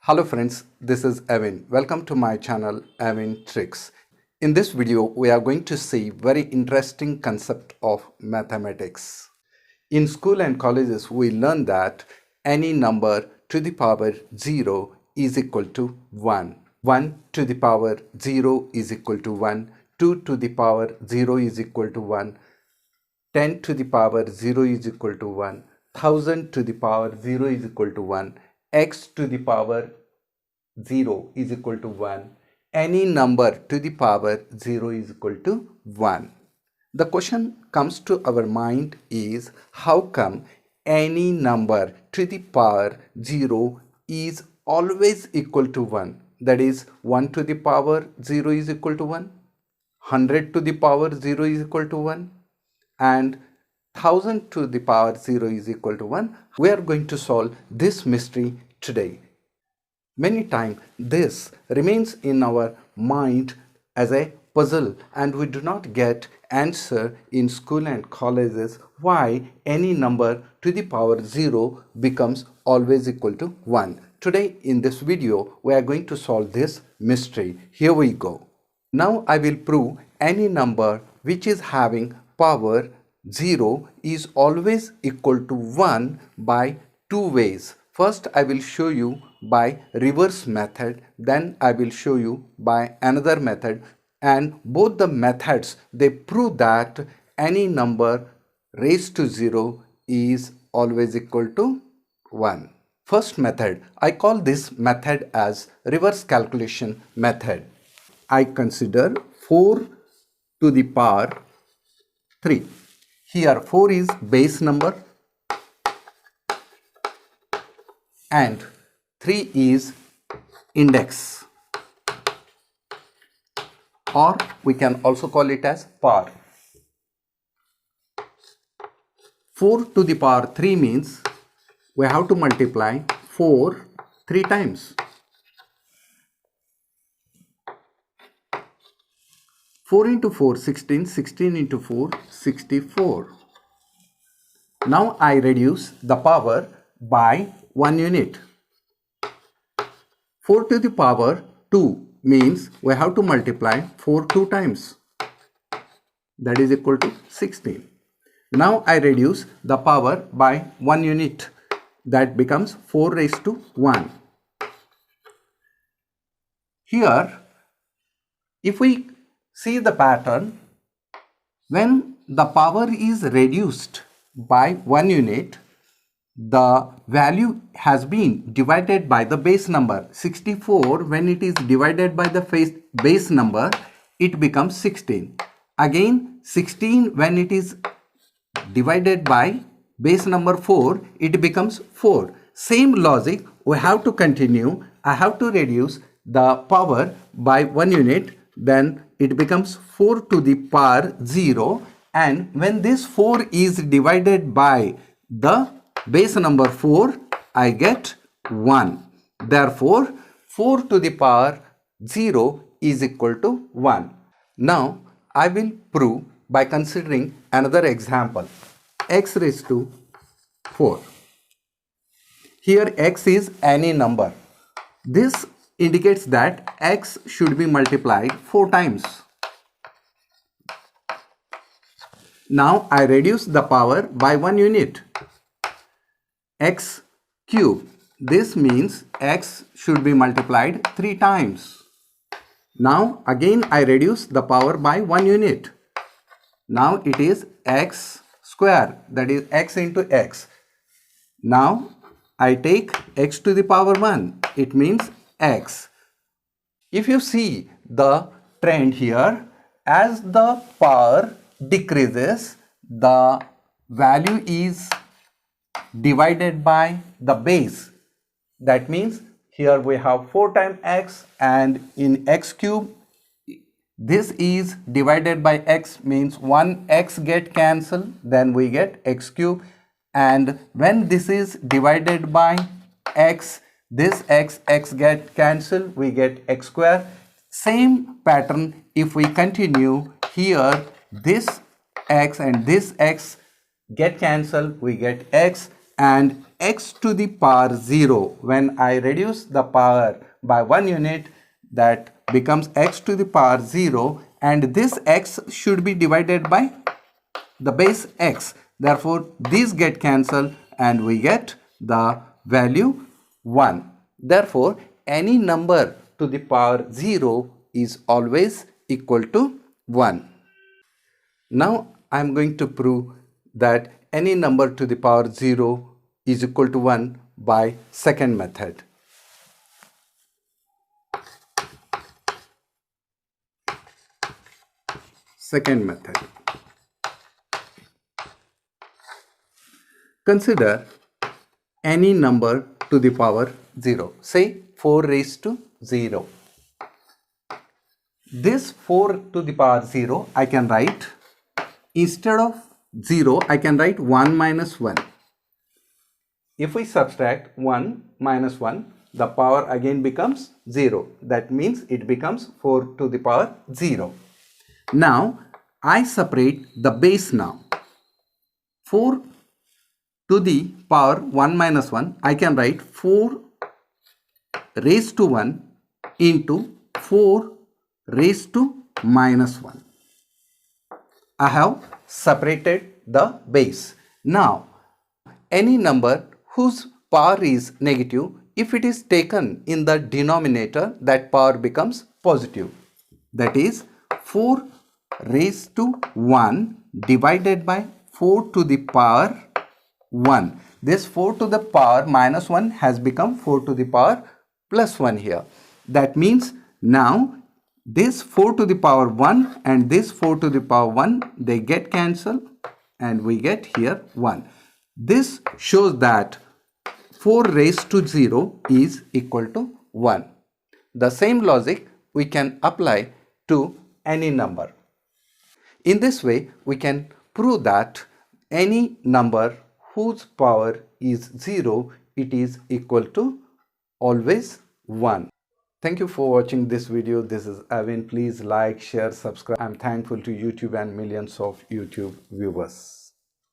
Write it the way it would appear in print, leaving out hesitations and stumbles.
Hello friends, this is Avin. Welcome to my channel Avin Tricks. In this video, we are going to see very interesting concept of mathematics. In school and colleges, we learn that any number to the power 0 is equal to 1. 1 to the power 0 is equal to 1. 2 to the power 0 is equal to 1. 10 to the power 0 is equal to 1. 1000 to the power 0 is equal to 1. X to the power 0 is equal to 1. Any number to the power 0 is equal to 1. The question comes to our mind is, how come any number to the power 0 is always equal to 1? That is, 1 to the power 0 is equal to 1. 100 to the power 0 is equal to 1. And 1000 to the power 0 is equal to 1. We are going to solve this mystery today. Many times this remains in our mind as a puzzle and we do not get answer in school and colleges why any number to the power 0 becomes always equal to 1. Today in this video we are going to solve this mystery. Here we go. Now I will prove any number which is having power 0 is always equal to 1 by two ways. First I will show you by reverse method, then I will show you by another method, and both the methods they prove that any number raised to 0 is always equal to 1. First method, I call this method as reverse calculation method. I consider 4 to the power 3. Here 4 is base number and 3 is index, or we can also call it as power. 4 to the power 3 means we have to multiply 4 3 times. 4 into 4 16, 16 into 4 64. Now I reduce the power by 1 unit. 4 to the power 2 means we have to multiply 4 2 times. That is equal to 16. Now I reduce the power by 1 unit. That becomes 4 raised to 1. Here, if we see the pattern, when the power is reduced by 1 unit, the value has been divided by the base number. 64, when it is divided by the base number, it becomes 16. Again 16, when it is divided by base number 4, it becomes 4. Same logic we have to continue. I have to reduce the power by 1 unit, then it becomes 4 to the power 0, and when this 4 is divided by the base number 4, I get 1. Therefore, 4 to the power 0 is equal to 1. Now, I will prove by considering another example. X raised to 4. Here x is any number. This indicates that x should be multiplied 4 times. Now I reduce the power by 1 unit. X cube. This means x should be multiplied 3 times. Now again I reduce the power by 1 unit. Now it is x square, that is x into x. Now I take x to the power 1. It means x. If you see the trend here, as the power decreases, the value is divided by the base. That means here we have 4 times x, and in x cube this is divided by x, means 1 x get cancelled, then we get x cube, and when this is divided by x, this x get cancelled, we get x square. Same pattern if we continue, here this x and this x get cancelled, we get x, and x to the power 0. When I reduce the power by 1 unit, that becomes x to the power 0, and this x should be divided by the base x. Therefore, these get cancelled and we get the value 1. Therefore, any number to the power 0 is always equal to 1. Now, I am going to prove that any number to the power 0 is equal to 1 by second method. Second method. Consider any number to the power 0. Say 4 raised to 0. This 4 to the power 0 I can write, instead of 0 I can write 1 minus 1. If we subtract 1 minus 1, the power again becomes 0. That means it becomes 4 to the power 0. Now I separate the base now. 4 to the power 1 minus 1, I can write 4 raised to 1 into 4 raised to minus 1. I have separated the base. Now, any number whose power is negative, if it is taken in the denominator, that power becomes positive. That is 4 raised to 1 divided by 4 to the power 1. This 4 to the power minus 1 has become 4 to the power plus 1 here. That means now this 4 to the power 1 and this 4 to the power 1, they get cancelled and we get here 1. This shows that 4 raised to 0 is equal to 1. The same logic we can apply to any number. In this way, we can prove that any number whose power is 0, it is equal to always 1. Thank you for watching this video. This is Avin. Please like, share, subscribe. I'm thankful to YouTube and millions of YouTube viewers.